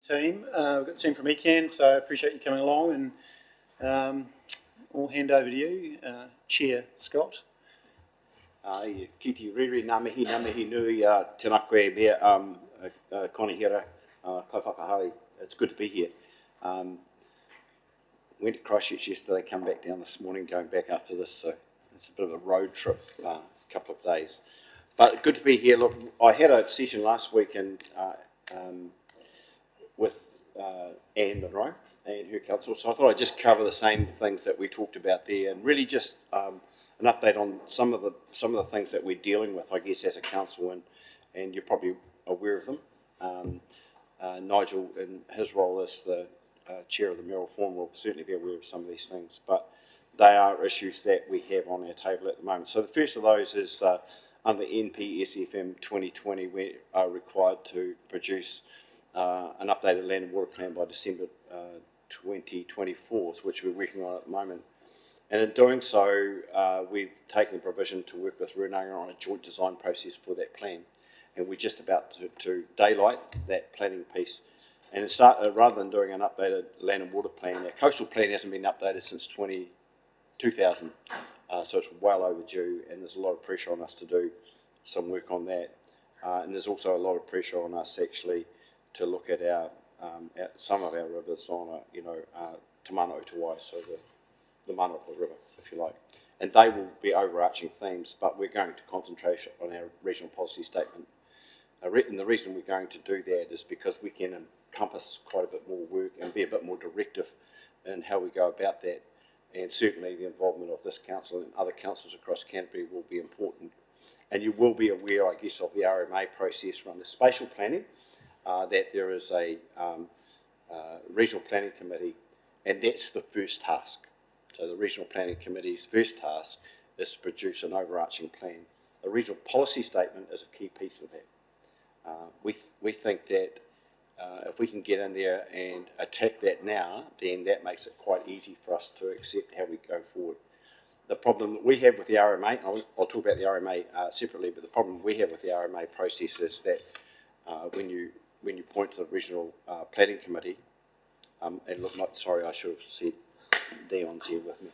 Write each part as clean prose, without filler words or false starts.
team. We've got the team from ECAN, so I appreciate you coming along, and I'll hand over to you, Chair Scott. Kiti riri ngā mihi nui tēnā koe mea konihira kai whakahari. It's good to be here. Went to Christchurch yesterday, come back down this morning, going back after this, so it's a bit of a road trip, a couple of days. But good to be here. Look, I had a session last week with Anne Monroe and her council, so I thought I'd just cover the same things that we talked about there, and really just an update on some of the things that we're dealing with, I guess, as a council, and you're probably aware of them. Nigel, in his role as the chair of the Mayoral Forum, will certainly be aware of some of these things, but they are issues that we have on our table at the moment. So the first of those is under NPSFM 2020, we are required to produce an updated land and water plan by December 2024, which we're working on at the moment. And in doing so, we've taken the provision to work with Runanga on a joint design process for that plan. And we're just about to daylight that planning piece. And rather than doing an updated land and water plan, our coastal plan hasn't been updated since 2000, so it's well overdue, and there's a lot of pressure on us to do some work on that. And there's also a lot of pressure on us actually to look at at some of our rivers on Te Mana o Te Wai, so the Manapa River, if you like. And they will be overarching themes, but we're going to concentrate on our regional policy statement. And the reason we're going to do that is because we can encompass quite a bit more work and be a bit more directive in how we go about that. And certainly the involvement of this council and other councils across Canterbury will be important. And you will be aware, I guess, of the RMA process around the spatial planning, that there is a regional planning committee, and that's the first task. So the regional planning committee's first task is to produce an overarching plan. A regional policy statement is a key piece of that. We think that if we can get in there and attack that now, then that makes it quite easy for us to accept how we go forward. The problem that we have with the RMA, I'll talk about the RMA separately, but the problem we have with the RMA process is that when you point to the regional planning committee, and look, sorry, I should have said Dion's here with me,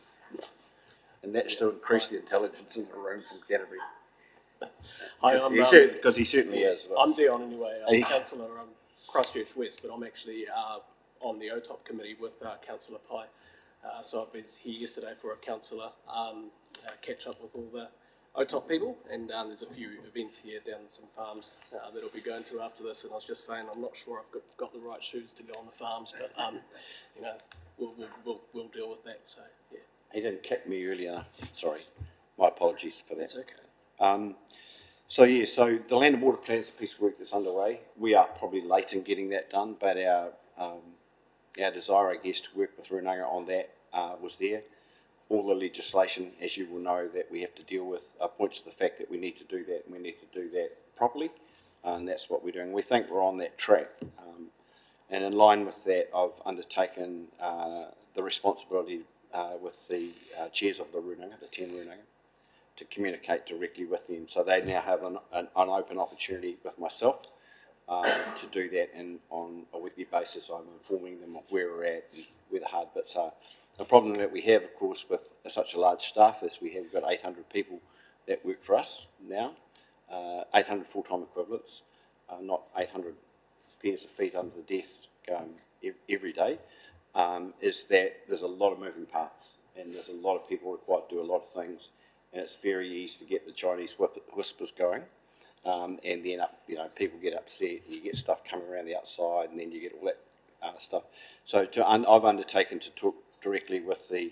and that's to increase the intelligence in the room from Canterbury. Hi, because he certainly is. I'm Dion anyway. I'm Councillor Christchurch West, but I'm actually on the OTOP committee with Councillor Pai. So I was here yesterday for a councillor catch up with all the OTOP people, and there's a few events here down in some farms that I'll be going to after this. And I was just saying, I'm not sure I've got the right shoes to go on the farms, but we'll deal with that. So yeah. He didn't kick me early enough. Sorry, my apologies for that. That's okay. So the land and water plan is a piece of work that's underway. We are probably late in getting that done, but our desire, I guess, to work with Runanga on that was there. All the legislation, as you will know, that we have to deal with points to the fact that we need to do that, and we need to do that properly, and that's what we're doing. We think we're on that track, and in line with that, I've undertaken the responsibility with the chairs of the Runanga, the 10 Runanga, to communicate directly with them. So they now have an open opportunity with myself to do that, and on a weekly basis I'm informing them of where we're at and where the hard bits are. The problem that we have, of course, with such a large staff is we've got 800 people that work for us now, 800 full-time equivalents, not 800 pairs of feet under the desk every day, is that there's a lot of moving parts, and there's a lot of people required to do a lot of things. And it's very easy to get the Chinese whispers going, and then people get upset. You get stuff coming around the outside, and then you get all that stuff. So I've undertaken to talk directly with the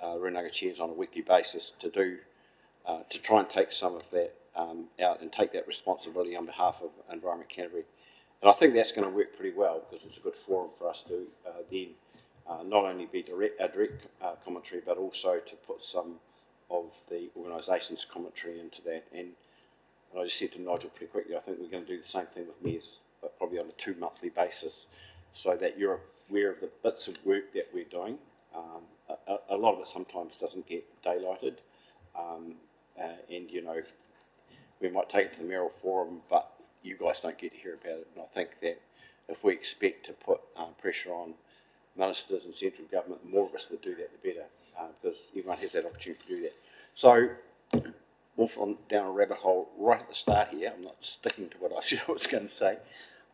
Runanga chairs on a weekly basis to try and take some of that out and take that responsibility on behalf of Environment Canterbury. And I think that's going to work pretty well, because it's a good forum for us to then not only be direct commentary, but also to put some of the organisation's commentary into that. And I just said to Nigel pretty quickly, I think we're going to do the same thing with mayors, but probably on a 2-monthly basis, so that you're aware of the bits of work that we're doing. A lot of it sometimes doesn't get daylighted, and we might take it to the Mayoral Forum, but you guys don't get to hear about it. And I think that if we expect to put pressure on ministers and central government, the more of us that do that, the better, because everyone has that opportunity to do that. So, off on down a rabbit hole right at the start here. I'm not sticking to what I said I was going to say.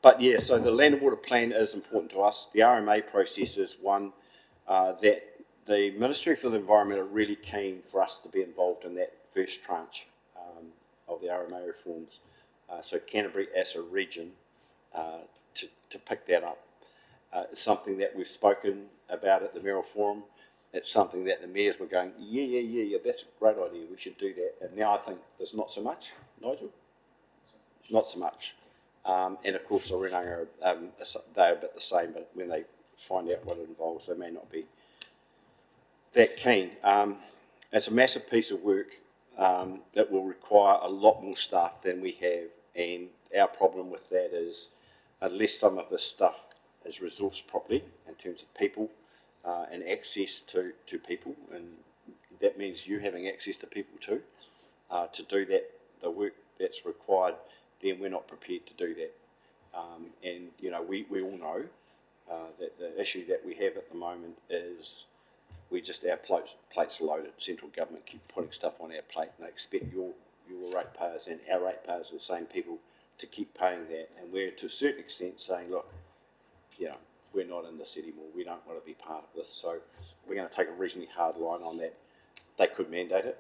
But yeah, so the land and water plan is important to us. The RMA process is one that the Ministry for the Environment are really keen for us to be involved in that first tranche of the RMA reforms. So Canterbury as a region to pick that up. It's something that we've spoken about at the Mayoral Forum. It's something that the mayors were going, yeah, that's a great idea, we should do that. And now I think there's not so much, Nigel? Not so much. And of course the Renanga, they're a bit the same, but when they find out what it involves, they may not be that keen. It's a massive piece of work that will require a lot more staff than we have, and our problem with that is unless some of this stuff is resourced properly in terms of people and access to people, and that means you having access to people too, to do that, the work that's required, then we're not prepared to do that. And, you know, we all know that the issue that we have at the moment is we just, our plates loaded. Central government keep putting stuff on our plate, and they expect your ratepayers and our ratepayers, the same people, to keep paying that. And we're to a certain extent saying, look, you know, we're not in this anymore. We don't want to be part of this. So we're going to take a reasonably hard line on that. They could mandate it.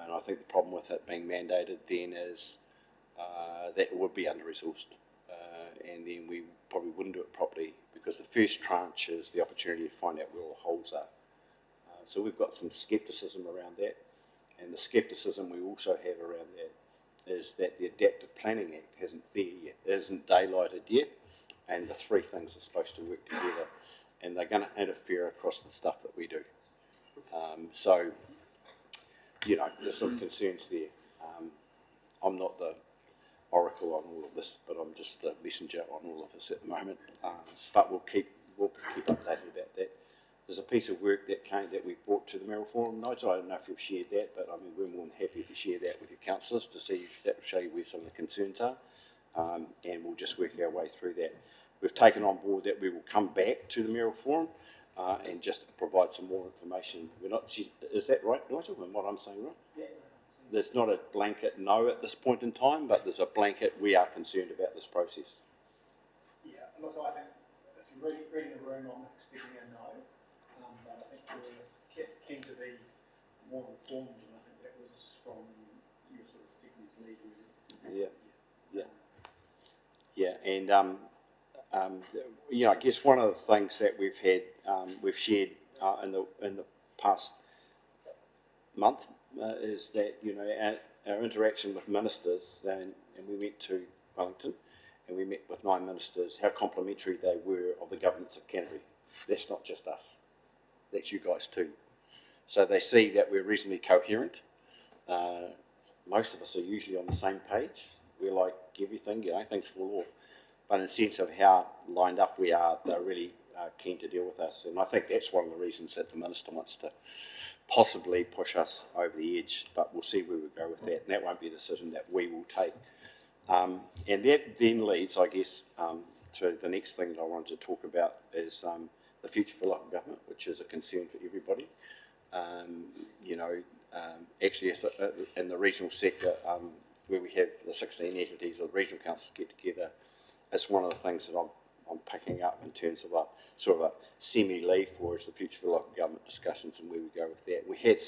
And I think the problem with it being mandated then is that it would be under-resourced. And then we probably wouldn't do it properly, because the first tranche is the opportunity to find out where all the holes are. So we've got some scepticism around that. And the scepticism we also have around that is that the Adaptive Planning Act isn't daylighted yet. And the three things are supposed to work together, and they're going to interfere across the stuff that we do. So, you know, there's some concerns there. I'm not the oracle on all of this, but I'm just the messenger on all of this at the moment. But we'll keep updated about that. There's a piece of work that we brought to the Mayoral Forum. Nigel, I don't know if you've shared that, but I mean, we're more than happy to share that with your councillors to see if that will show you where some of the concerns are. And we'll just work our way through that. We've taken on board that we will come back to the Mayoral Forum and just provide some more information. Is that right, Nigel, and what I'm saying right? Yeah. There's not a blanket no at this point in time, but there's a blanket we are concerned about this process. Yeah, look, I think if you're reading the room, I'm expecting a no, but I think we're keen to be more informed, and I think that was from your sort of Stephanie's lead. Yeah, and you know, I guess one of the things that we've shared in the past month is that, you know, our interaction with ministers, and we went to Wellington and we met with 9 ministers, how complimentary they were of the governance of Canterbury. That's not just us, that's you guys too. So they see that we're reasonably coherent. Most of us are usually on the same page. We're like everything, you know, things fall off. But in the sense of how lined up we are, they're really keen to deal with us. And I think that's one of the reasons that the Minister wants to possibly push us over the edge, but we'll see where we go with that. And that won't be a decision that we will take. And that then leads, I guess, to the next thing that I wanted to talk about is the future for local government, which is a concern for everybody. You know, actually in the regional sector, where we have the 16 entities or the regional councils get together, it's one of the things that I'm picking up in terms of a sort of a semi-lead for is the future for local government discussions and where we go with that. We had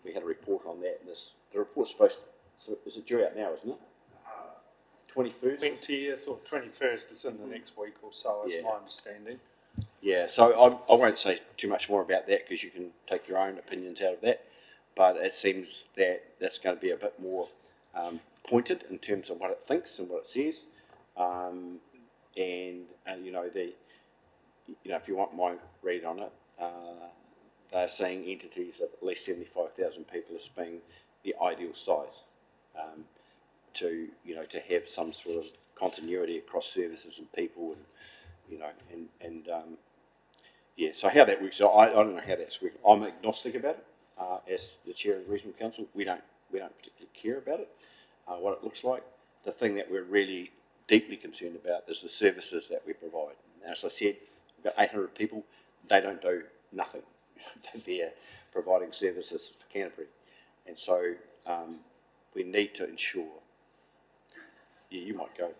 we had a report on that. The report's supposed to, so is it due out now, isn't it? 21st? 20th or 21st, it's in the next week or so, is my understanding. Yeah, so I won't say too much more about that because you can take your own opinions out of that, but it seems that that's going to be a bit more pointed in terms of what it thinks and what it says. And you know, if you want my read on it, they're saying entities of at least 75,000 people as being the ideal size to have some sort of continuity across services and people, and you know, yeah. So how that works, so I don't know how that's working. I'm agnostic about it. As the chair of the regional council, we don't particularly care about it, what it looks like. The thing that we're really deeply concerned about is the services that we provide. And as I said, we've got 800 people, they don't do nothing. They're providing services for Canterbury. And so we need to ensure, yeah, you might go,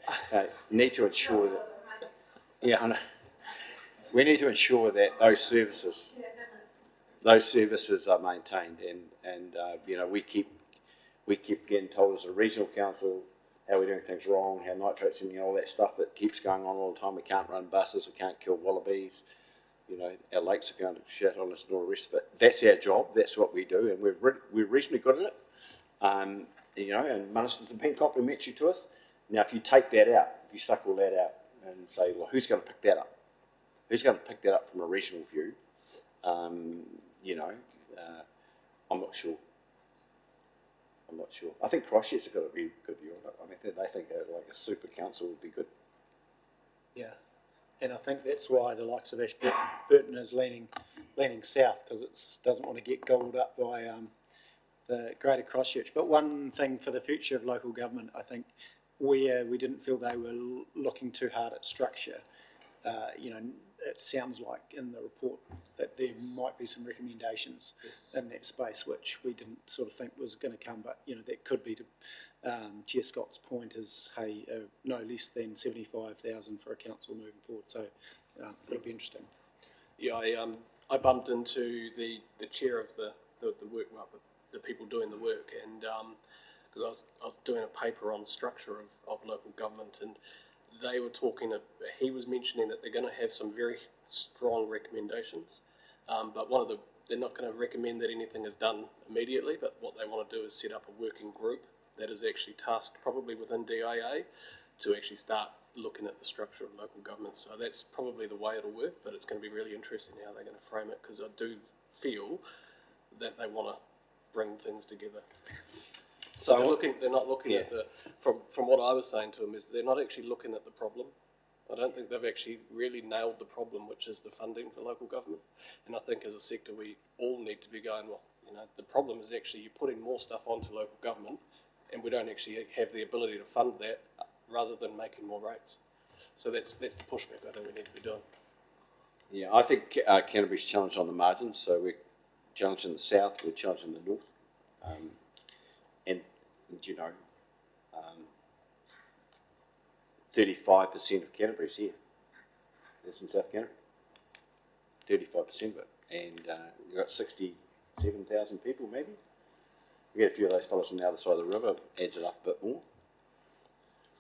need to ensure that, yeah, I know. We need to ensure that those services are maintained, and you know, we keep getting told as a regional council how we're doing things wrong, how nitrates and all that stuff that keeps going on all the time. We can't run buses, we can't kill wallabies, you know, our lakes are going to shit on us and all the rest of it. That's our job, that's what we do, and we're reasonably good at it. You know, and ministers have been complimentary to us. Now, if you take that out, if you suck all that out and say, well, who's going to pick that up? Who's going to pick that up from a regional view? You know, I'm not sure. I think Christchurch has got a very good view on it. I mean, they think like a super council would be good. Yeah, and I think that's why the likes of Ashburton is leaning south, because it doesn't want to get gobbled up by the Greater Christchurch. But one thing for the future of local government, I think, where we didn't feel they were looking too hard at structure, you know, it sounds like in the report that there might be some recommendations in that space, which we didn't sort of think was going to come, but, you know, that could be to Chair Scott's point is, hey, no less than 75,000 for a council moving forward. So it'll be interesting. Yeah, I bumped into the chair of the work, well, the people doing the work, and because I was doing a paper on structure of local government, and they were talking, he was mentioning that they're going to have some very strong recommendations, but they're not going to recommend that anything is done immediately, but what they want to do is set up a working group that is actually tasked, probably within DIA, to actually start looking at the structure of local government. So that's probably the way it'll work, but it's going to be really interesting how they're going to frame it, because I do feel that they want to bring things together. So they're not looking at from what I was saying to them, is they're not actually looking at the problem. I don't think they've actually really nailed the problem, which is the funding for local government. And I think as a sector, we all need to be going, well, you know, the problem is actually you're putting more stuff onto local government, and we don't actually have the ability to fund that rather than making more rates. So that's the pushback I think we need to be doing. Yeah, I think Canterbury's challenged on the margins, so we're challenged in the south, we're challenged in the north. And you know, 35% of Canterbury's here. That's in South Canterbury. 35% of it. And you've got 67,000 people maybe. We get a few of those fellows from the other side of the river, adds it up a bit more.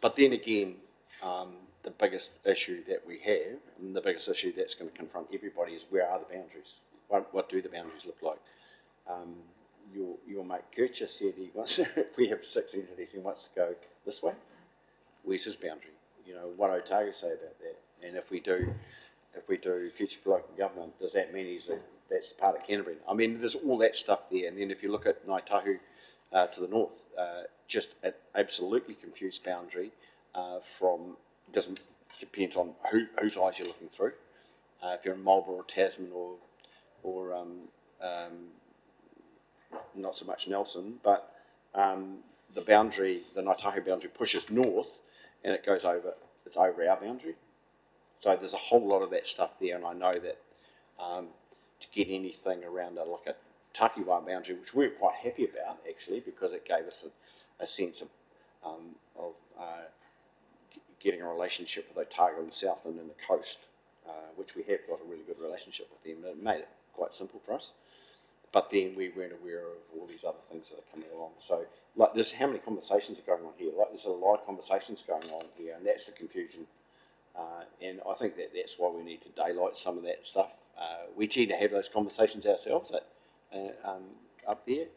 But then again, the biggest issue that we have, and the biggest issue that's going to confront everybody, is where are the boundaries? What do the boundaries look like? Your mate Kurt just said he wants, if we have 6 entities, he wants to go this way. Where's his boundary? You know, what Otago say about that? And if we do future for local government, does that mean that's part of Canterbury? I mean, there's all that stuff there. And then if you look at Ngāi Tahu to the north, just an absolutely confused boundary doesn't depend on whose eyes you're looking through. If you're in Marlborough or Tasman or not so much Nelson, but the boundary, the Ngāi Tahu boundary pushes north, and it's over our boundary. So there's a whole lot of that stuff there, and I know that to get anything around like a Takiwā boundary, which we were quite happy about actually, because it gave us a sense of getting a relationship with Otago and Southland and the coast, which we have got a really good relationship with them. It made it quite simple for us. But then we weren't aware of all these other things that are coming along. So, like, there's how many conversations are going on here? Like, there's a lot of conversations going on here, and that's the confusion. And I think that's why we need to daylight some of that stuff. We tend to have those conversations ourselves up there.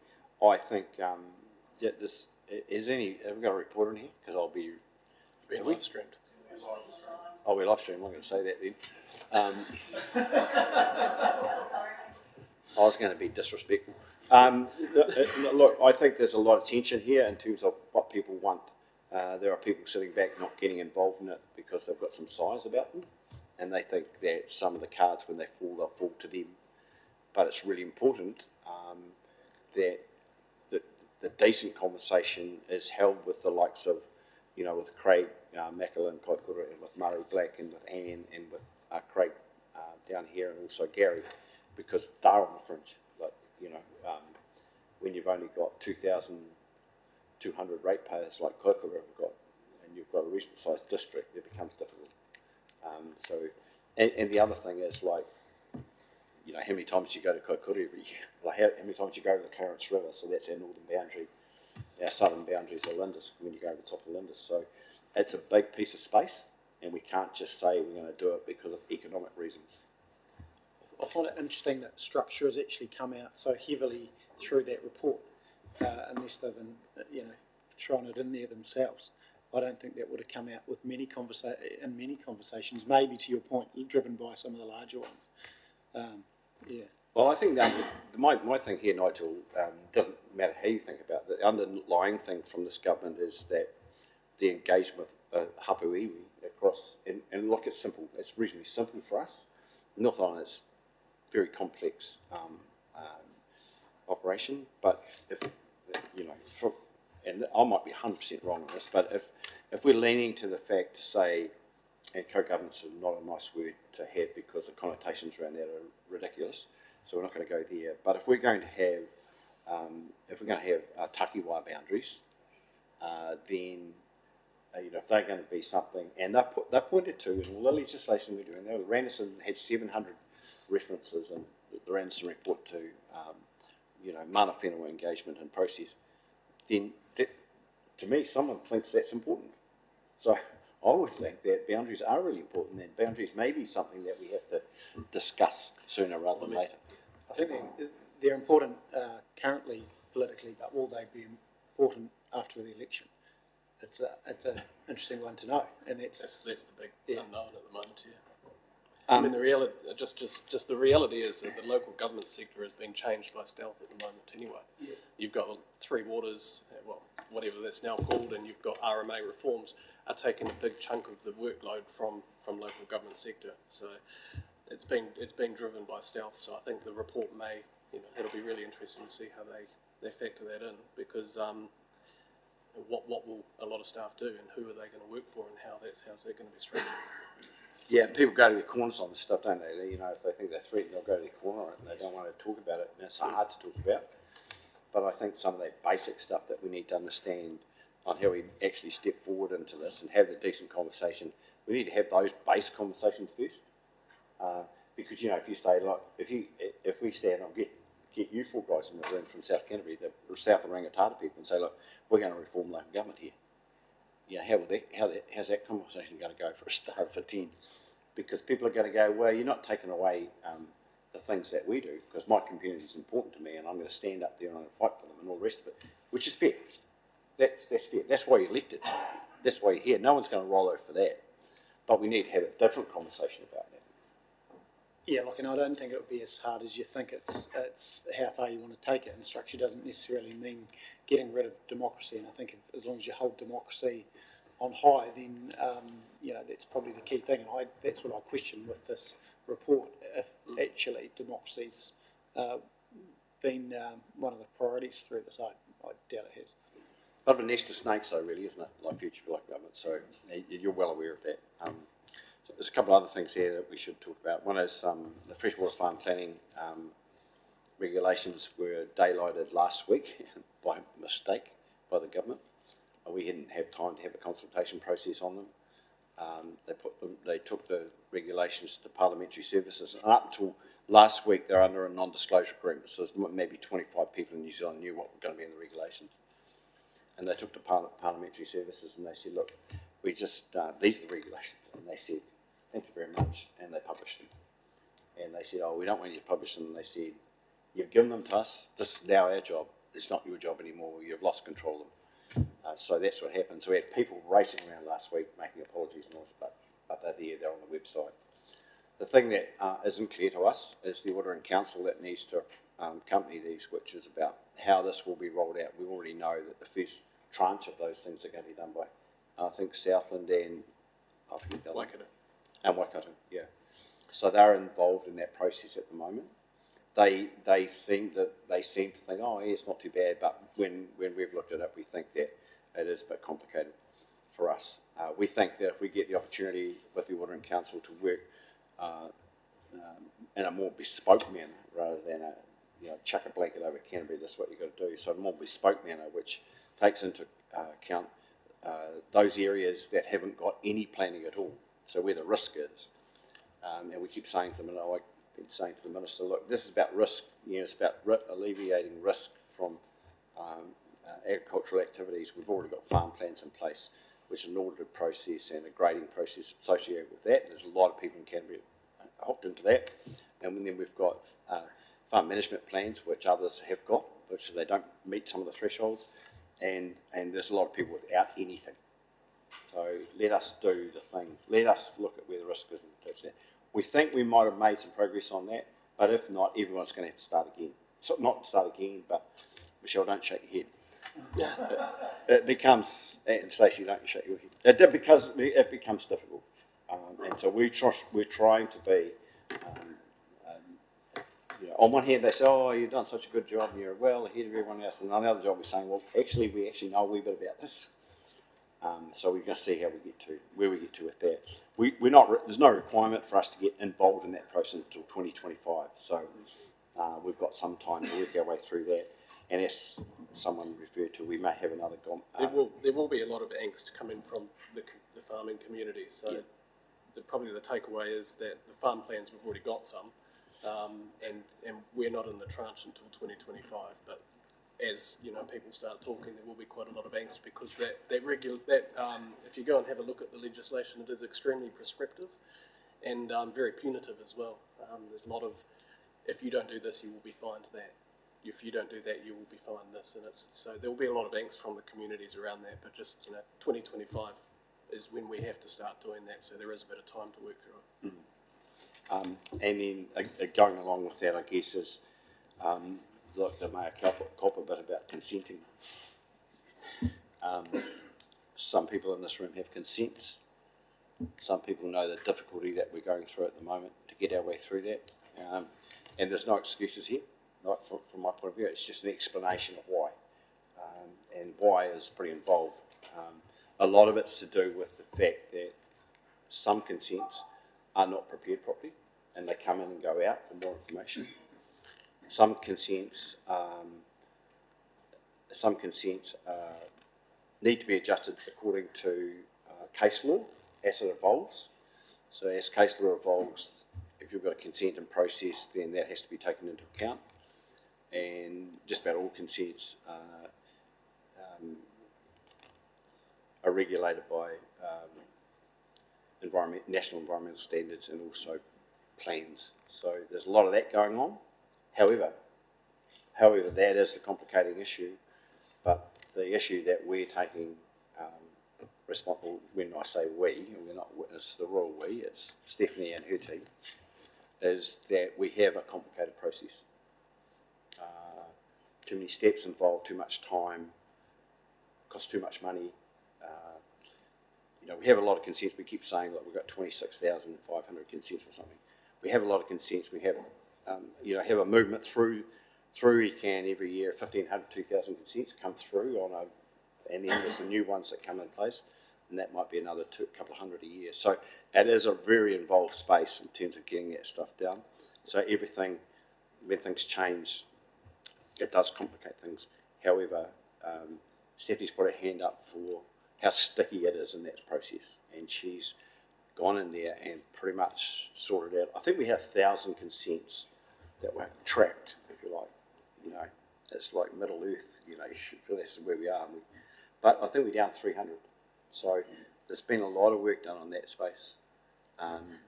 I think have we got a report in here? Because I'll be Being live streamed. Oh, we're live streaming. I'm going to say that then. I was going to be disrespectful. Look, I think there's a lot of tension here in terms of what people want. There are people sitting back not getting involved in it because they've got some size about them, and they think that some of the cards, when they fall, they'll fall to them. But it's really important that the decent conversation is held with the likes of you know, with Craig Macklin, Kaikoura, and with Murray Black, and with Anne, and with Craig down here, and also Gary, because they're on the fringe. Like, you know, when you've only got 2,200 ratepayers like Kaikoura have got, and you've got a reasonable sized district, it becomes difficult. And the other thing is, like, you know, how many times you go to Kaikoura every year? Like, how many times you go to the Clarence River? So that's our northern boundary. Our southern boundaries are Lindis, when you go to the top of Lindis. So it's a big piece of space, and we can't just say we're going to do it because of economic reasons. I find it interesting that structure has actually come out so heavily through that report, unless they've, thrown it in there themselves. I don't think that would have come out with many conversations, maybe to your point, driven by some of the larger ones. Yeah. Well, I think my thing here, Nigel, doesn't matter how you think about it. The underlying thing from this government is that the engagement with hapu iwi across, and look, it's simple. It's reasonably simple for us. North Island is very complex operation, but if, you know, and I might be 100% wrong on this, but if we're leaning to the fact to say, and co-governance is not a nice word to have because the connotations around that are ridiculous, so we're not going to go there. But if we're going to have takiwā boundaries, then you know, if they're going to be something, and they pointed to in all the legislation we're doing, Randerson had 700 references in the Randerson report to you know, mana whenua engagement and process. Then to me, someone thinks that's important. So I would think that boundaries are really important, and boundaries may be something that we have to discuss sooner rather than later. I think they're important currently politically, but will they be important after the election? It's an interesting one to know, and that's the big unknown at the moment. Yeah. I mean, the reality, just the reality is that the local government sector has been changed by stealth at the moment. Anyway, yeah. You've got Three Waters, well, whatever that's now called, and you've got RMA reforms are taking a big chunk of the workload from local government sector. So it's been driven by stealth. So I think the report may, you know, it'll be really interesting to see how they factor that in, because what will a lot of staff do, and who are they going to work for, and how's that going to be structured? Yeah, people go to their corners on this stuff, don't they? You know, if they think they're threatened, they'll go to their corner on it, and they don't want to talk about it, and it's hard to talk about. But I think some of that basic stuff that we need to understand on how we actually step forward into this and have a decent conversation, we need to have those base conversations first. Because, you know, if you stay like, if we stand, I'll get you four guys in the room from South Canterbury, the South and Rangatata people, and say, look, we're going to reform local government here. Yeah, how's that conversation going to go for a start for 10? Because people are going to go, well, you're not taking away the things that we do, because my community is important to me, and I'm going to stand up there and I'm going to fight for them and all the rest of it, which is fair. That's fair. That's why you're elected. That's why you're here. No one's going to roll over for that. But we need to have a different conversation about that. Yeah, look, and I don't think it would be as hard as you think. It's how far you want to take it, and structure doesn't necessarily mean getting rid of democracy. And I think as long as you hold democracy on high, then you know, that's probably the key thing. And that's what I question with this report. If actually democracy's been one of the priorities through this, I doubt it has. Bit of a nest of snakes, though, really, isn't it? Like future for local government. So you're well aware of that. So there's a couple of other things here that we should talk about. One is the freshwater farm planning regulations were daylighted last week by mistake by the government. We didn't have time to have a consultation process on them. They took the regulations to parliamentary services, and up until last week they're under a non-disclosure agreement. So there's maybe 25 people in New Zealand knew what were going to be in the regulations. And they took to parliamentary services and they said, look, we just, these are the regulations. And they said, thank you very much. And they published them. And they said, oh, we don't want you to publish them. And they said, you've given them to us. This is now our job. It's not your job anymore. You've lost control of them. So that's what happened. So we had people racing around last week making apologies and all, but they're there, they're on the website. The thing that isn't clear to us is the Order in Council that needs to accompany these, which is about how this will be rolled out. We already know that the first tranche of those things are going to be done by, I think, Southland and Waikato. And Waikato, yeah. So they're involved in that process at the moment. They seem to think, oh, yeah, it's not too bad, but when we've looked at it, we think that it is a bit complicated for us. We think that if we get the opportunity with the Ordering Council to work in a more bespoke manner rather than a, chuck a blanket over Canterbury, this is what you've got to do. So a more bespoke manner, which takes into account those areas that haven't got any planning at all. So where the risk is. And we keep saying to them, and I've been saying to the Minister, look, this is about risk. It's about alleviating risk from agricultural activities. We've already got farm plans in place, which is an audited process and a grading process associated with that. There's a lot of people in Canterbury hooked into that. And then we've got farm management plans, which others have got, which they don't meet some of the thresholds. And there's a lot of people without anything. So let us do the thing. Let us look at where the risk is and touch that. We think we might have made some progress on that, but if not, everyone's going to have to start again. So not start again, but Michelle, don't shake your head. It becomes, and Stacey, don't shake your head. It becomes difficult, and so we're trying to be. On one hand, they say, "Oh, you've done such a good job, and you're well ahead of everyone else." And on the other job, we're saying, "Well, actually, we actually know a wee bit about this." So we're going to see how we get to, where we get to with that. There's no requirement for us to get involved in that process until 2025. So we've got some time to work our way through that. And as someone referred to, we may have another. There will be a lot of angst coming from the farming community. So probably the takeaway is that the farm plans, we've already got some, and we're not in the tranche until 2025. But as people start talking, there will be quite a lot of angst because if you go and have a look at the legislation, it is extremely prescriptive and very punitive as well. There's a lot of, if you don't do this, you will be fined that. If you don't do that, you will be fined this, and so there will be a lot of angst from the communities around that. But just 2025 is when we have to start doing that, so there is a bit of time to work through it. And then going along with that, I guess is. Look, they may cop a bit about consenting. Some people in this room have consents. Some people know the difficulty that we're going through at the moment to get our way through that. And there's no excuses here, right, from my point of view. It's just an explanation of why. And why is pretty involved. A lot of it's to do with the fact that some consents are not prepared properly and they come in and go out for more information. Some consents need to be adjusted according to case law as it evolves. So as case law evolves, if you've got a consent in process, then that has to be taken into account. And just about all consents are regulated by national environmental standards and also plans. So there's a lot of that going on. However, that is the complicating issue, but the issue that we're taking responsible, when I say we, we're not witness the royal we, it's Stephanie and her team, is that we have a complicated process. Too many steps involved, too much time, costs too much money. We have a lot of consents. We keep saying, look, we've got 26,500 consents or something. We have a lot of consents. We have have a movement through ECAN every year, 1,500, 2,000 consents come through and then there's the new ones that come in place, and that might be another couple of hundred a year. So it is a very involved space in terms of getting that stuff done. So everything, when things change, it does complicate things. However, Stephanie's put her hand up for how sticky it is in that process, and she's gone in there and pretty much sorted out. I think we have 1,000 consents that were tracked, if you like. It's like Middle Earth, that's where we are. But I think we're down 300. So there's been a lot of work done on that space. I'm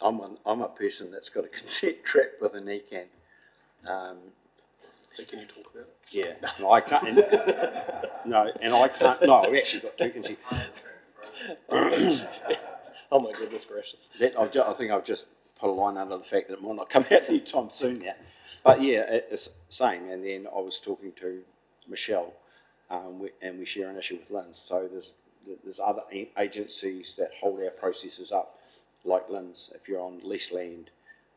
a person that's got a consent track with an ECAN. So can you talk about it? Yeah, no, I can't. I can't. No, I've actually got two consents. Oh my goodness gracious! I think I've just put a line under the fact that it might not come out anytime soon now. But yeah, it's the same. And then I was talking to Michelle, and we share an issue with Lynn's. So there's other agencies that hold our processes up, like Lynn's. If you're on leased land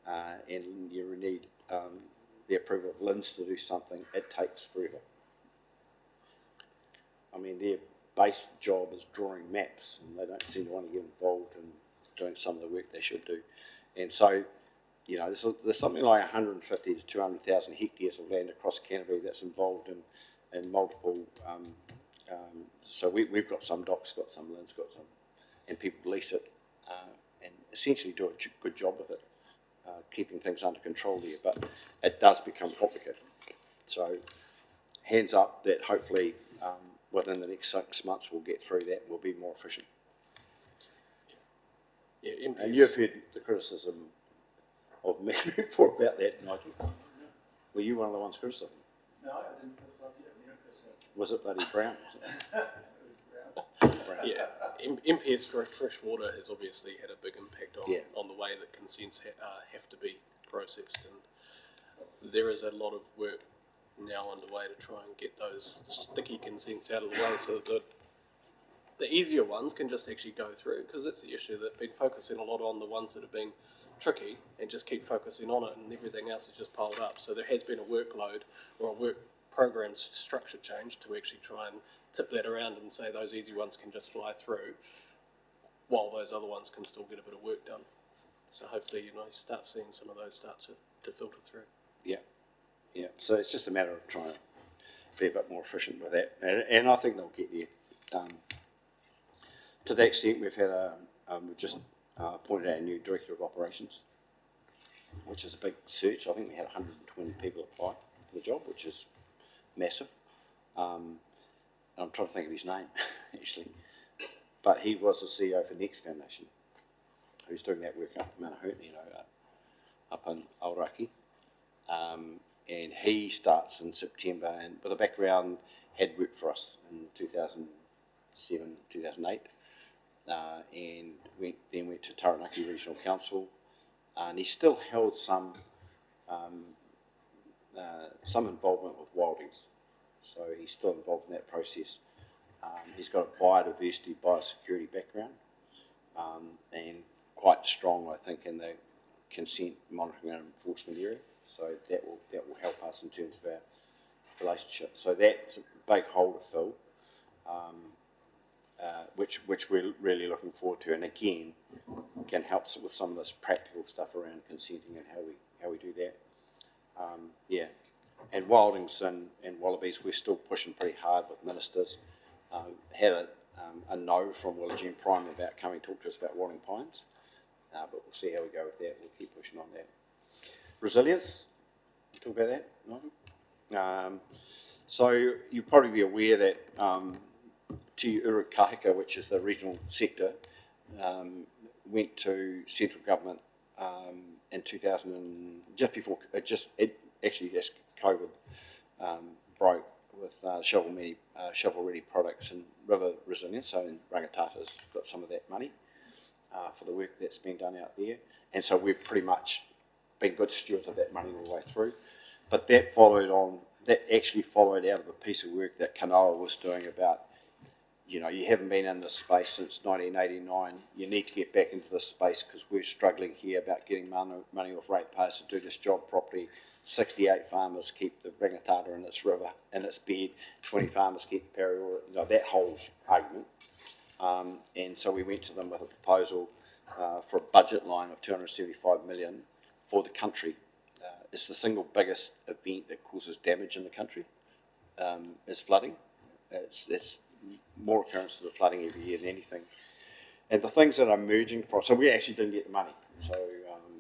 and you need the approval of Lynn's to do something, it takes forever. I mean, base job is drawing maps, and they don't seem to want to get involved in doing some of the work they should do. And so, you know, there's something like 150 to 200,000 hectares of land across Canterbury that's involved in multiple. So we've got some, Doc's got some, Lynn's got some, and people lease it and essentially do a good job with it, keeping things under control there. But it does become complicated. So hands up that hopefully within the next 6 months we'll get through that and we'll be more efficient. Yeah, And you've heard the criticism of me before about that, Nigel. Were you one of the ones criticising? No, I didn't criticize you. I never criticized Was it bloody Brown? Was it? Yeah, MPS for fresh water has obviously had a big impact on, Yeah. on the way that consents have to be processed, and there is a lot of work now underway to try and get those sticky consents out of the way so that the easier ones can just actually go through, because it's the issue that been focusing a lot on the ones that have been tricky and just keep focusing on it, and everything else is just piled up. So there has been a workload or a work program structure change to actually try and tip that around and say those easy ones can just fly through while those other ones can still get a bit of work done. So hopefully, you know, you start seeing some of those start to filter through. Yeah, yeah. So it's just a matter of trying to be a bit more efficient with that, and I think they'll get there. To that extent, we've had we've just appointed our new director of operations, which is a big search. I think we had 120 people apply for the job, which is massive. I'm trying to think of his name, actually. But he was the CEO for Next Foundation, who's doing that work up in Manahurn, you know, up in Aoraki. And he starts in September, and with a background, had worked for us in 2007, 2008, and then went to Taranaki Regional Council, and he still held some involvement with wildings. So he's still involved in that process. He's got a biodiversity, biosecurity background, and quite strong, I think, in the consent monitoring and enforcement area. So that will help us in terms of our relationship. So that's a big hole to fill, which we're really looking forward to, and again can help us with some of this practical stuff around consenting and how we do that. Yeah. And wildings and wallabies, we're still pushing pretty hard with ministers. Had a no from Willagene Prime about coming to talk to us about wilding pines, but we'll see how we go with that. We'll keep pushing on that. Resilience, talk about that, Nigel? So you'll probably be aware that Te Urukahika, which is the regional sector, went to central government in 2000, just COVID broke with shovel-ready products and river resilience. So Rangatata's got some of that money for the work that's been done out there, and so we've pretty much been good stewards of that money all the way through. But that actually followed out of a piece of work that Kanoa was doing about, you know, you haven't been in this space since 1989. You need to get back into this space because we're struggling here about getting money off ratepayers to do this job properly. 68 farmers keep the Rangatata in its river, in its bed. 20 farmers keep the Pariora, you know, that whole argument. And so we went to them with a proposal for a budget line of 275 million for the country. It's the single biggest event that causes damage in the country, is flooding. It's more occurrences of flooding every year than anything. And the things that are emerging from, so we actually didn't get the money. So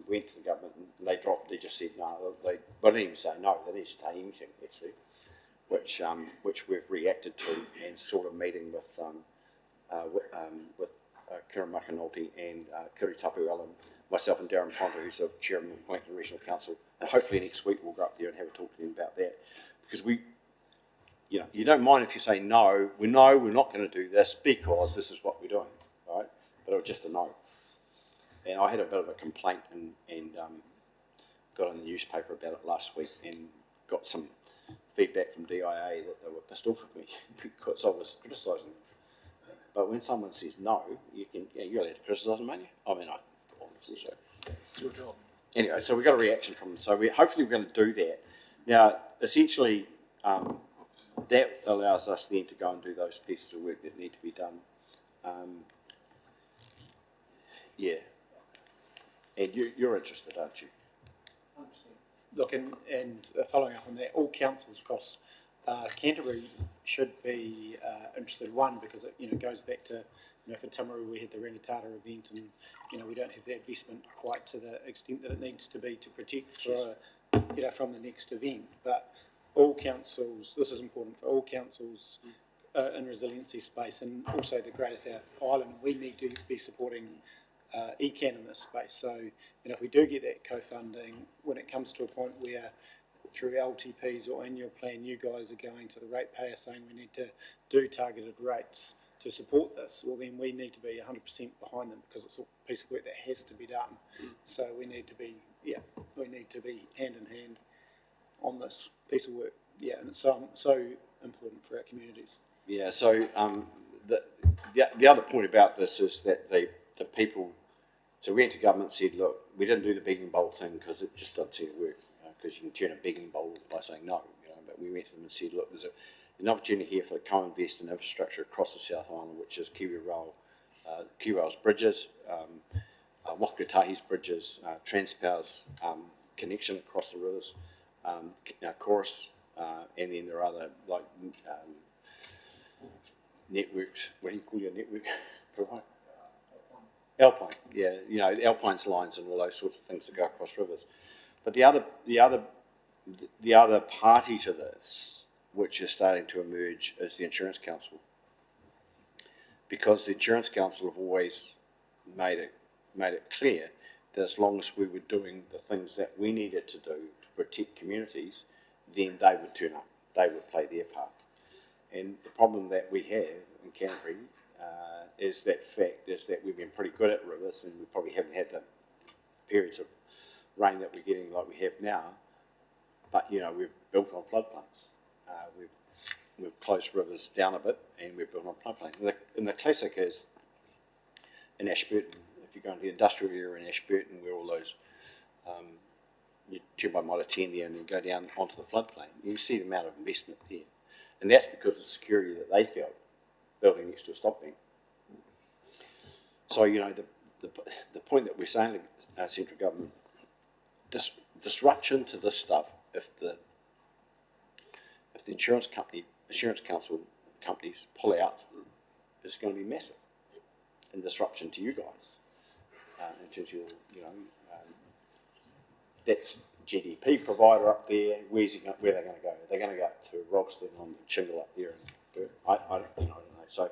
we went to the government and they just said no. They didn't even say no, they didn't say anything actually, which we've reacted to and sort of meeting with Kira Makanolti and Kiritapu Allen, myself and Darren Ponter, who's the chairman of Wellington Regional Council, and hopefully next week we'll go up there and have a talk to them about that, because you know, you don't mind if you say no, we're not going to do this because this is what we're doing, right? But it was just a no. And I had a bit of a complaint and got in the newspaper about it last week and got some feedback from DIA that they were pissed off with me because I was criticising them. But when someone says no, you're allowed to criticise them, aren't you? I mean, I thought so. It's your job. Anyway, so we got a reaction from them. So hopefully we're going to do that. Now, essentially, that allows us then to go and do those pieces of work that need to be done. Yeah. And you're interested, aren't you? Look, and following up on that, all councils across Canterbury should be interested. One, because it goes back to, for Timaru we had the Rangitata event, and we don't have that investment quite to the extent that it needs to be to protect for from the next event. But all councils, this is important for all councils in resiliency space, and also the Greater South Island. We need to be supporting ECAN in this space. So, if we do get that co-funding, when it comes to a point where through LTPs or annual plan, you guys are going to the ratepayer saying we need to do targeted rates to support this, well then we need to be 100% behind them, because it's a piece of work that has to be done. So we need to be hand in hand on this piece of work. Yeah, and it's so important for our communities. Yeah, so the other point about this is that the people, so we went to government and said, look, we didn't do the begging bowl thing because it just doesn't seem to work, because you can turn a begging bowl by saying no, but we went to them and said, look, there's an opportunity here for co-invest in infrastructure across the South Island, which is Kiwi Rail's bridges, Wakatahi's bridges, Transpower's connection across the rivers, Chorus, and then there are other networks. What do you call your network? Alpine, yeah, Alpine's lines and all those sorts of things that go across rivers. But the other party to this, which is starting to emerge, is the Insurance Council, because the Insurance Council have always made it clear that as long as we were doing the things that we needed to do to protect communities, then they would turn up, they would play their part. And the problem that we have in Canterbury is that we've been pretty good at rivers, and we probably haven't had the periods of rain that we're getting like we have now, but we've built on floodplains. We've closed rivers down a bit, and we've built on floodplains. And the classic is in Ashburton. If you go into the industrial area in Ashburton, where all those you turn by Mile 10 there and then go down onto the floodplain, you see the amount of investment there, and that's because of the security that they felt building next to a stock bank. So the point that we're saying to central government, disruption to this stuff, if the insurance council companies pull out, is going to be massive, and disruption to you guys in terms of that's GDP provider up there. Where are they going to go? They're going to go up to Roxton on the shingle up there, and do it. I don't know. So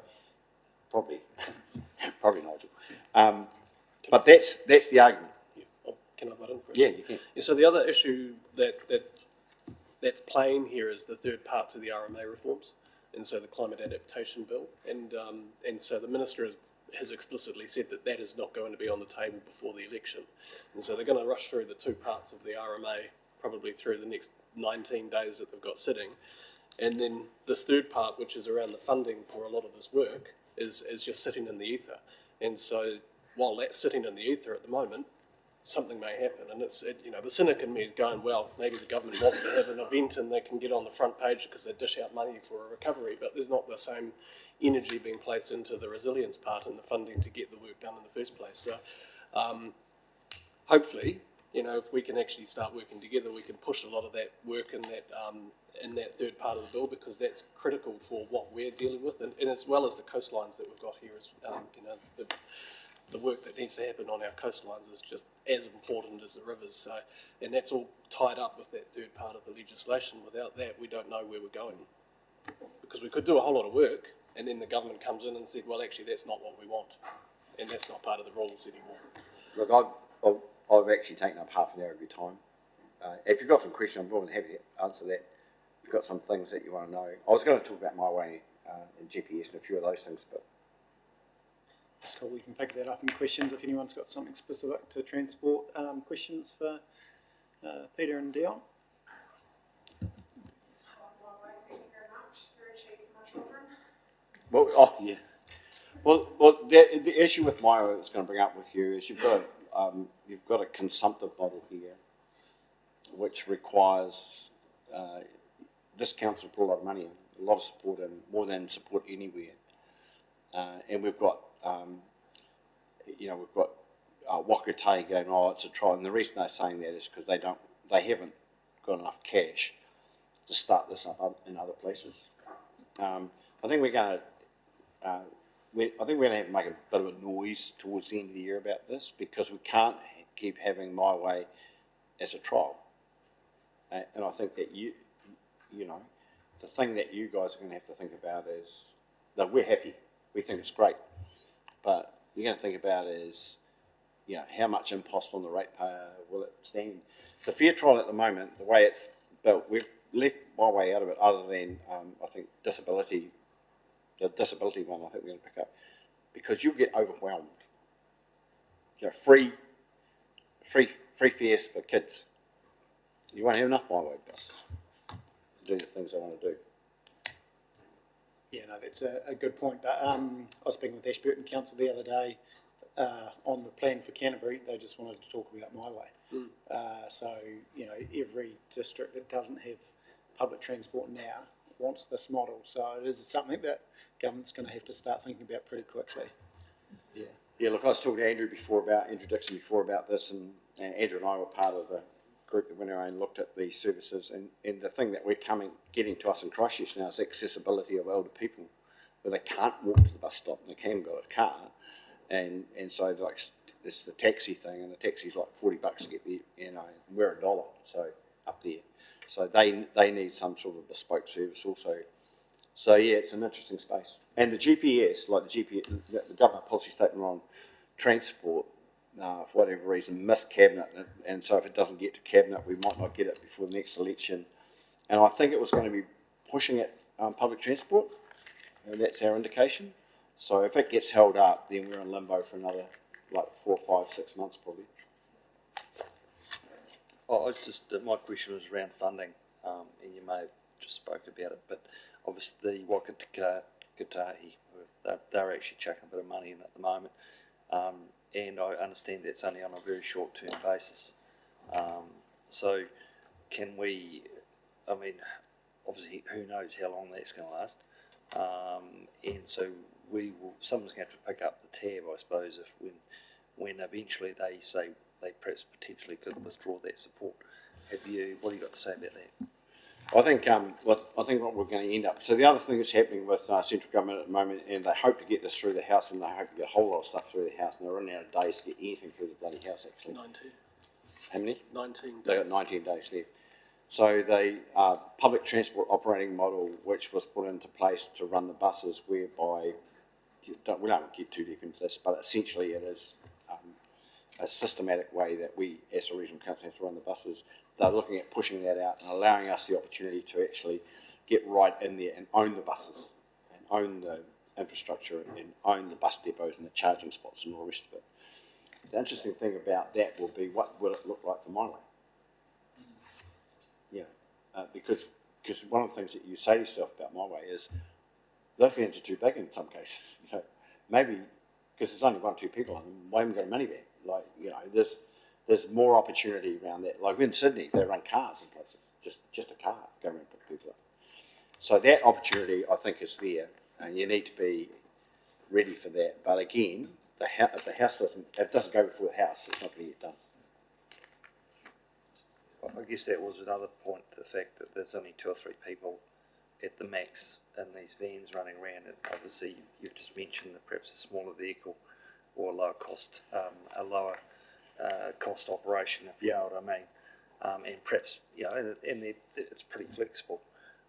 probably Nigel. But that's the argument. Can I butt in for a Yeah, second? you can. Yeah, so the other issue that's playing here is the third part to the RMA reforms, and so the climate adaptation bill, and so the minister has explicitly said that is not going to be on the table before the election, and so they're going to rush through the two parts of the RMA probably through the next 19 days that they've got sitting, and then this third part, which is around the funding for a lot of this work, is just sitting in the ether, and so while that's sitting in the ether at the moment, something may happen, and the cynic in me is going, well, maybe the government wants to have an event and they can get on the front page because they dish out money for a recovery, but there's not the same energy being placed into the resilience part and the funding to get the work done in the first place. So hopefully, if we can actually start working together, we can push a lot of that work in that third part of the bill, because that's critical for what we're dealing with, and as well as the coastlines that we've got here, the work that needs to happen on our coastlines is just as important as the rivers. So, and that's all tied up with that third part of the legislation. Without that, we don't know where we're going, because we could do a whole lot of work, and then the government comes in and said, well, actually, that's not what we want, and that's not part of the rules anymore. Look, I've actually taken up half an hour of your time. If you've got some questions, I'm more than happy to answer that. If you've got some things that you want to know. I was going to talk about my way and GPS and a few of those things, but That's cool. We can pick that up in questions if anyone's got something specific to transport. Questions for Peter and Dion? Well, the issue with Maya I was going to bring up with you is you've got a consumptive model here, which requires this council to put a lot of money in, a lot of support and more than support anywhere. And we've got, we've got Wakatai going, oh, it's a trial. And the reason they're saying that is because they haven't got enough cash to start this up in other places. I think we're going to, I think we're going to have to make a bit of a noise towards the end of the year about this, because we can't keep having My Way as a trial. And I think that the thing that you guys are going to have to think about is that we're happy, we think it's great, but you're going to think about is, how much impost on the ratepayer will it stand? The fair trial at the moment, the way it's built, we've left My Way out of it, other than I think disability. The disability one, I think we're going to pick up, because you'll get overwhelmed. Free fares for kids. You won't have enough My Way buses to do the things they want to do. Yeah, no, that's a good point. I was speaking with Ashburton Council the other day on the plan for Canterbury. They just wanted to talk about My Way. So, every district that doesn't have public transport now wants this model. So it is something that government's going to have to start thinking about pretty quickly. Yeah. Yeah, look, I was talking to Andrew Dixon before about this, and Andrew and I were part of the group that went around and looked at these services, and the thing that we're getting to us in Christchurch now is accessibility of older people, where they can't walk to the bus stop and they can go a car, and so like it's the taxi thing, and the taxi's like $40 to get there, we're $1, so up there. So they need some sort of bespoke service also. So yeah, it's an interesting space. And the GPS, the government policy statement on transport, for whatever reason, missed cabinet, and so if it doesn't get to cabinet, we might not get it before the next election. And I think it was going to be pushing at public transport, and that's our indication. So if it gets held up, then we're in limbo for another 4, 5, 6 months probably. Oh, it's just my question was around funding, and you may have just spoke about it, but obviously Wakatakahi, they're actually chucking a bit of money in at the moment, and I understand that's only on a very short-term basis. So can we, obviously who knows how long that's going to last, and so someone's going to have to pick up the tab, I suppose, if when eventually they say they perhaps potentially could withdraw that support. What do you got to say about that? I think what we're going to end up. So the other thing that's happening with central government at the moment, and they hope to get this through the House, and they hope to get a whole lot of stuff through the House, and they're running out of days to get anything through the bloody House. Actually, 19. How many? 19 days. They got 19 days left. So the public transport operating model, which was put into place to run the buses, whereby we don't get too deep into this, but essentially it is a systematic way that we, as a regional council, have to run the buses. They're looking at pushing that out and allowing us the opportunity to actually get right in there and own the buses, and own the infrastructure, and own the bus depots and the charging spots and all the rest of it. The interesting thing about that will be, what will it look like for My Way? Because one of the things that you say to yourself about My Way is those vans are too big in some cases. Maybe because there's only 1 or 2 people on them, why haven't got a minivan? There's more opportunity around that. Like in Sydney, they run cars in places, just a car, go around and pick people up. So that opportunity, I think, is there, and you need to be ready for that. But again, if the House doesn't go before the House, it's not going to get done. I guess that was another point, the fact that there's only 2 or 3 people at the max in these vans running around, and obviously you've just mentioned that perhaps a smaller vehicle or a lower cost operation, if you know what I mean, and perhaps it's pretty flexible,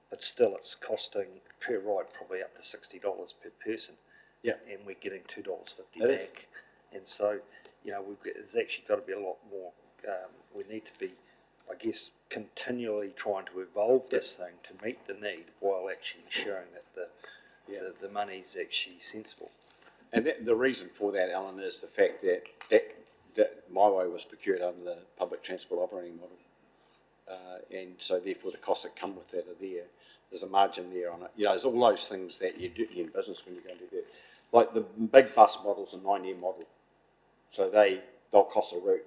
but still it's costing per ride probably up to $60 per person. Yeah, and we're getting $2.50 it back, and so there's actually got to be a lot more. We need to be, I guess, continually trying to evolve this thing to meet the need while actually ensuring that the money's actually sensible. And the reason for that, Alan, is the fact that My Way was procured under the public transport operating model, and so therefore the costs that come with that are there. There's a margin there on it. There's all those things that you do in business when you're going to do that. Like the big bus model's a 9-year model, so they'll cost a route.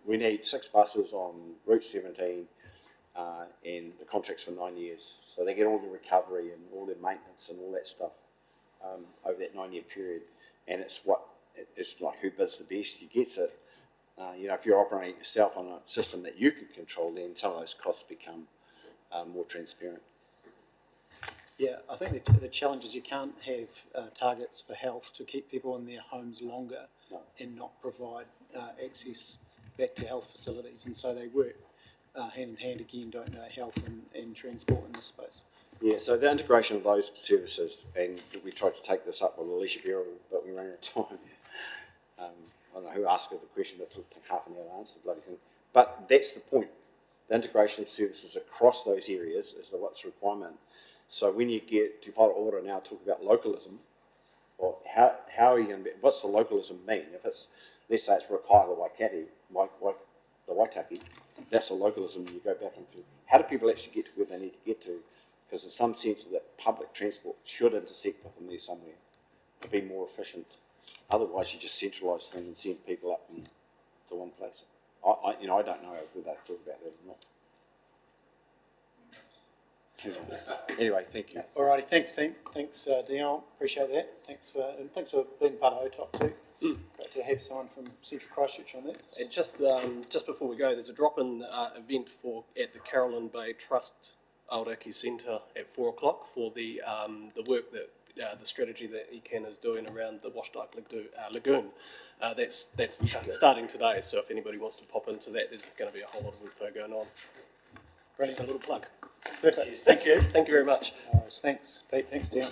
We need 6 buses on Route 17 and the contract's for 9 years. So they get all the recovery and all their maintenance and all that stuff over that 9 year period. And it's like who bids the best, you gets it. If you're operating yourself on a system that you can control, then some of those costs become more transparent. Yeah, I think the challenge is you can't have targets for health to keep people in their homes longer and not provide access back to health facilities. And so they work hand in hand again, don't they, health and transport in this space. Yeah, so the integration of those services, and we tried to take this up with Alicia Beryl, but we ran out of time. I don't know who asked her the question, but it took half an hour to answer the bloody thing. But that's the point. The integration of services across those areas is what's the requirement. So when you get to Whara Ora now talk about localism, or how are you going to be, what's the localism mean? If it's, let's say it's Rakaia the Waikati, the Waitaki, that's a localism. You go back into how do people actually get to where they need to get to? Because in some sense that public transport should intersect with them there somewhere to be more efficient. Otherwise, you just centralise things and send people up to one place. I don't know whether they thought about that or not. Anyway, thank you. Alrighty, thanks team. Thanks Dion, appreciate that. Thanks for being part of OTOP too. Great to have someone from Central Christchurch on this. And just before we go, there's a drop-in event at the Caroline Bay Trust Aoraki Centre at 4 o'clock for the work that the strategy that ECAN is doing around the Washdyke Lagoon. That's starting today, so if anybody wants to pop into that, there's going to be a whole lot of info going on. Brilliant. Just a little plug. Perfect. Thank you. Thank you very much. Thanks Pete, thanks Dion.